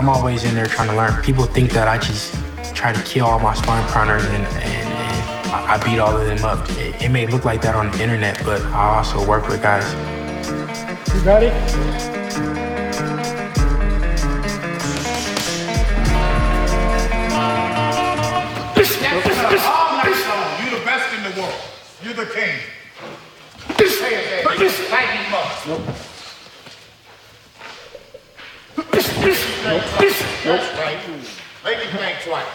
I'm always in there trying to learn. People think that I just try to kill all my sparring partners and I beat all of them up. It may look like that on the internet, but I also work with guys. You got it? All night long, you're the best in the world. You're the king. Say it, light him up. Nope. Right. Make him think twice.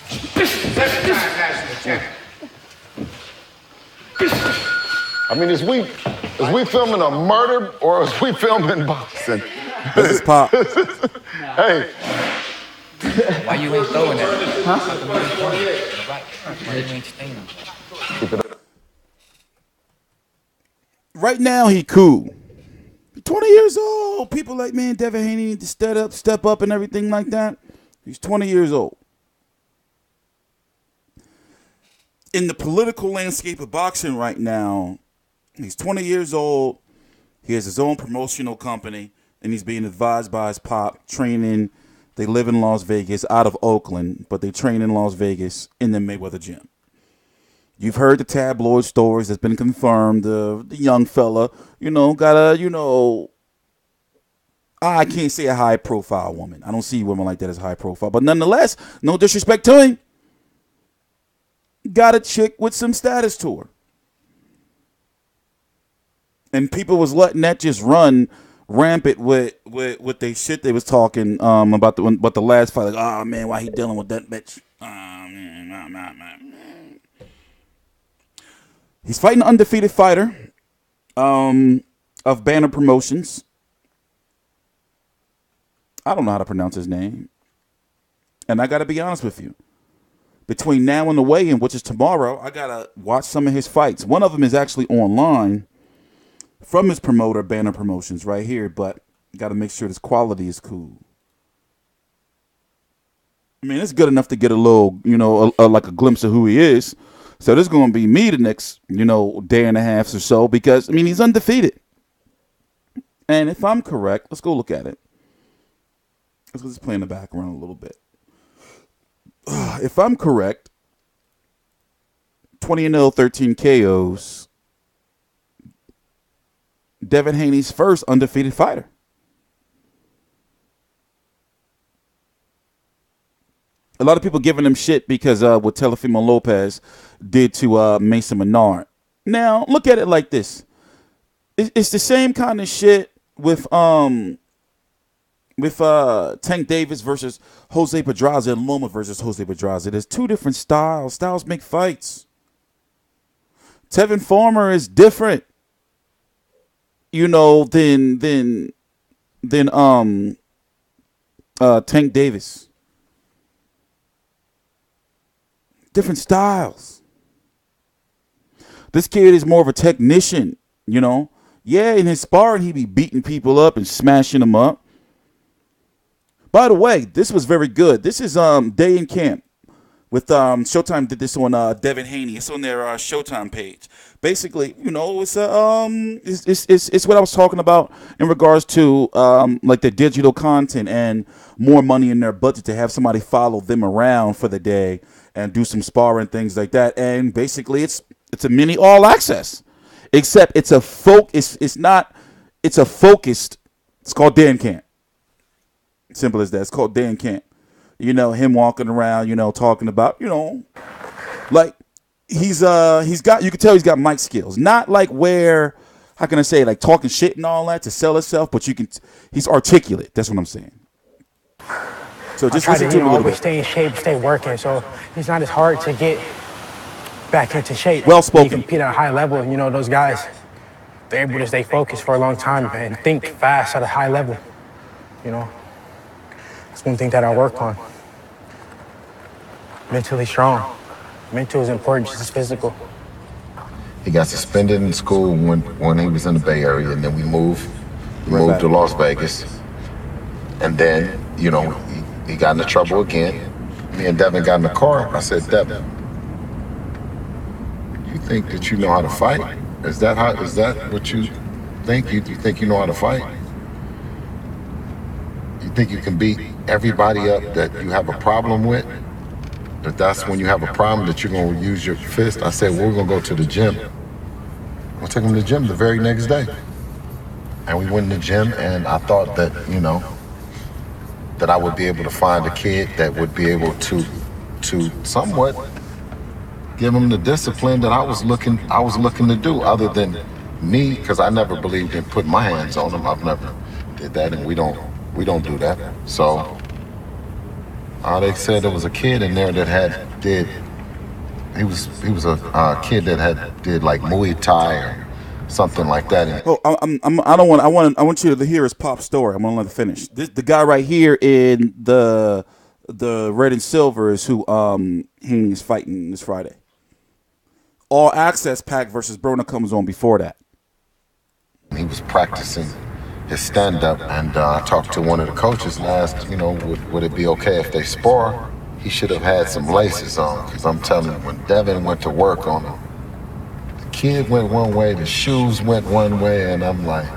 7-time national champion. I mean, is we filming a murder or is we filming boxing? This is Pop. Hey. Why you ain't throwing that? Huh? Why you ain't staying? Right now, he cool. 20 years old. People like, man, Devin Haney need to step up and everything like that. He's 20 years old. In the political landscape of boxing right now, he's 20 years old. He has his own promotional company, and he's being advised by his pop, training. They live in Las Vegas, out of Oakland, but they train in Las Vegas in the Mayweather gym. You've heard the tabloid stories that's been confirmed. The young fella, got a, I can't say a high-profile woman. I don't see women like that as high-profile. But nonetheless, no disrespect to him, got a chick with some status to her. And people was letting that just run rampant with they shit they was talking about the last fight. Like, oh, man, why he dealing with that bitch? He's fighting an undefeated fighter of Banner Promotions. I don't know how to pronounce his name. And I got to be honest with you. Between now and the weigh-in, which is tomorrow, I got to watch some of his fights. One of them is actually online from his promoter, Banner Promotions, right here. But got to make sure this quality is cool. I mean, it's good enough to get a little, like a glimpse of who he is. So this is going to be me the next, day and a half or so because, he's undefeated. And if I'm correct, let's go look at it. Let's just play in the background a little bit. If I'm correct, 20-0, 13 KOs. Devin Haney's first undefeated fighter. A lot of people giving him shit because what Teofimo Lopez did to Mason Menard. Now, look at it like this. It's the same kind of shit with Tank Davis versus Jose Pedraza and Loma versus Jose Pedraza. There's two different styles. Styles make fights. Tevin Farmer is different, than Tank Davis. Different styles. This kid is more of a technician, Yeah, in his sparring, he be beating people up and smashing them up. By the way, this was very good. This is Day in Camp with Showtime did this on Devin Haney. It's on their Showtime page. Basically, it's what I was talking about in regards to like the digital content and more money in their budget to have somebody follow them around for the day and do some sparring, things like that. And basically, it's a mini all access, except it's a focused. It's called Day in Camp. Simple as that. It's called Day in Camp. Him walking around, talking about, like he's got, you can tell he's got mic skills. Not like where, how can I say, like talking shit and all that to sell itself, but he's articulate. That's what I'm saying. So just listen to him a little bit. Stay in shape, stay working. So it's not as hard to get back into shape. Well spoken. You compete at a high level, and those guys, they're able to stay focused for a long time and think fast at a high level. That's one thing that I work on. Mentally strong. Mental is important, just as physical. He got suspended in school when he was in the Bay Area, and then we moved to Las Vegas. And then, he got into trouble again. Me and Devin got in the car. I said, Devin, you think that you know how to fight? Is that what you think? You think you know how to fight? You think you can beat everybody up that you have a problem with, that's when you have a problem that you're going to use your fist. I said, well, we're going to go to the gym. I took him to the gym the very next day. And we went in the gym, and I thought that, you know, that I would be able to find a kid that would be able to somewhat give him the discipline that I was looking to do, other than me, because I never believed in putting my hands on him. I've never did that, and we don't do that. So they said there was a kid in there that he was a kid that did like Muay Thai or something like that. Oh, I want you to hear his pop story. I'm gonna let it finish. The guy right here in the red and silver is who he's fighting this Friday. All Access Pack versus Broner comes on before that. He was practicing his stand-up, and I talked to one of the coaches and asked, you know, would it be okay if they spar? He should have had some laces on, because I'm telling you, when Devin went to work on him, the kid went one way, the shoes went one way, and I'm like,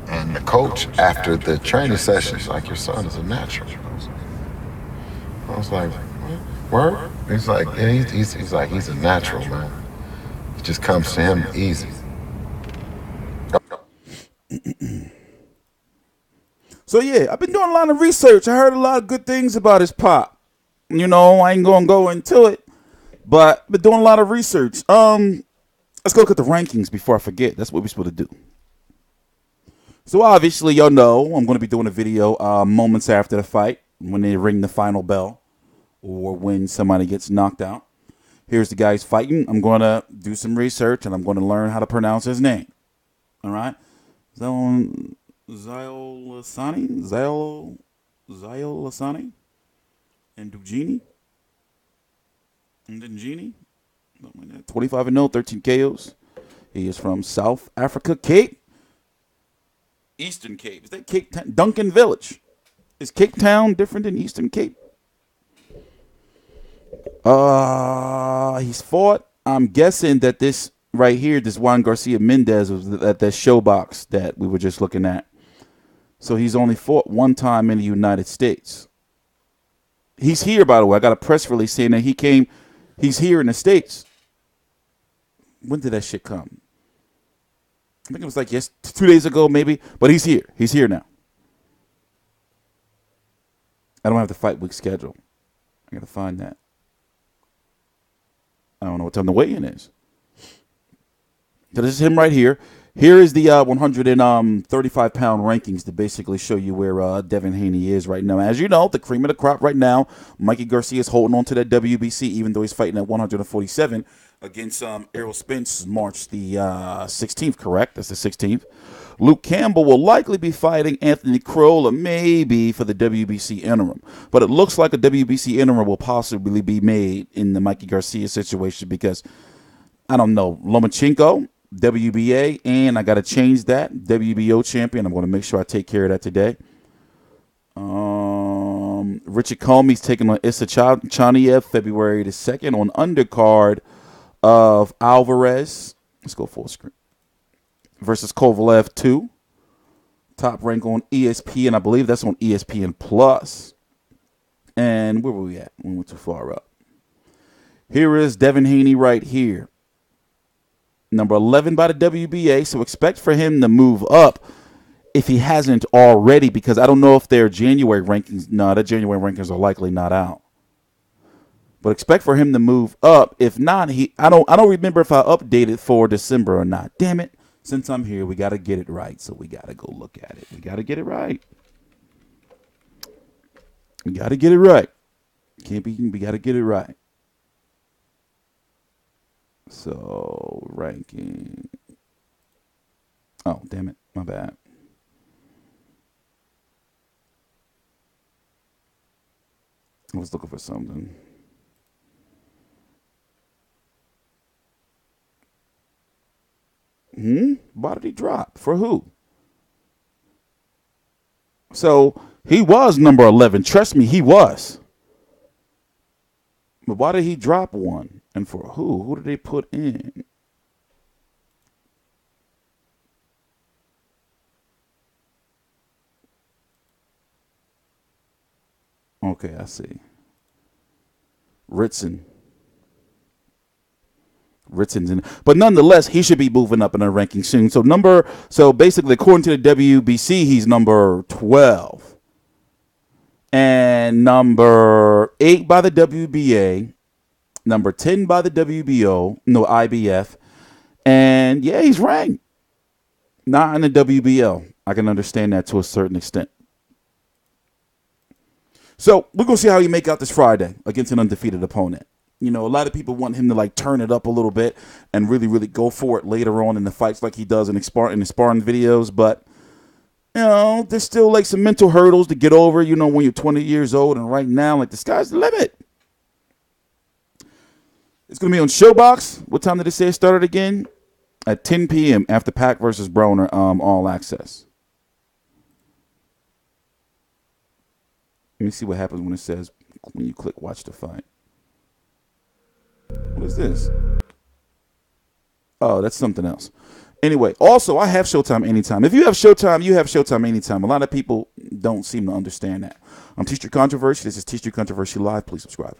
and the coach, after the training sessions, like, your son is a natural. I was like, word? He's like, yeah, he's like, he's a natural, man. It just comes to him easy. So yeah, I've been doing a lot of research. I heard a lot of good things about his pop. You know, I ain't gonna go into it, but I've been doing a lot of research. Let's go look at the rankings before I forget. That's what we're supposed to do. So obviously, y'all know I'm gonna be doing a video moments after the fight, when they ring the final bell, or when somebody gets knocked out. Here's the guys fighting. I'm gonna do some research, and I'm gonna learn how to pronounce his name. All right, Xolisani Ndongeni. 25-0, 13 KOs. He is from South Africa, Cape. Eastern Cape. Is that Cape Town? Duncan Village. Is Cape Town different than Eastern Cape? He's fought. I'm guessing that this right here, this Juan Garcia Mendez, was at that Shobox that we were just looking at. So he's only fought one time in the United States. He's here, by the way. I got a press release saying that he's here in the States. When did that shit come? I think it was like 2 days ago, maybe. But he's here. He's here now. I don't have the fight week schedule. I got to find that. I don't know what time the weigh-in is. So this is him right here. Here is the 135-pound rankings to basically show you where Devin Haney is right now. As you know, the cream of the crop right now, Mikey Garcia is holding on to that WBC, even though he's fighting at 147 against Errol Spence March the 16th, correct? That's the 16th. Luke Campbell will likely be fighting Anthony Crolla, maybe for the WBC interim. But it looks like a WBC interim will possibly be made in the Mikey Garcia situation because, I don't know, Lomachenko, WBA, and I got to change that, WBO champion. I'm going to make sure I take care of that today. Richard Comey's taking on Issa Chaniev February the 2nd on undercard of Alvarez. Let's go full screen. Versus Kovalev 2. Top rank on ESPN. I believe that's on ESPN Plus. And where were we at? We went too far up. Here is Devin Haney right here. Number 11 by the WBA, so expect for him to move up if he hasn't already, because I don't know if their January rankings, no, the January rankings are likely not out. But expect for him to move up. If not, I don't remember if I updated for December or not. Damn it. Since I'm here, we got to get it right, so we got to go look at it. We got to get it right. We got to get it right. We got to get it right. So, ranking. Oh, damn it. My bad. I was looking for something. Why did he drop? For who? So, he was number 11. Trust me, he was. But why did he drop one? And for who? Who did they put in? Okay, I see. Ritzen's in, but nonetheless, he should be moving up in the ranking soon. So basically, according to the WBC, he's number 12 and number 8 by the WBA, number 10 by the IBF, and yeah, he's ranked. Not in the WBL. I can understand that to a certain extent. So we're gonna see how he make out this Friday against an undefeated opponent. You know, a lot of people want him to like turn it up a little bit and really, really go for it later on in the fights like he does in the sparring videos. But, you know, there's still like some mental hurdles to get over, you know, when you're 20 years old. And right now, like, the sky's the limit. It's going to be on Showbox. What time did it say it started again? At 10 p.m. after Pac versus Broner, All Access. Let me see what happens when it says, when you click watch the fight. What is this? Oh, that's something else. Anyway, also, I have Showtime anytime. If you have Showtime, you have Showtime anytime. A lot of people don't seem to understand that. I'm TstreeT Controversy. This is TstreeT Controversy Live. Please subscribe.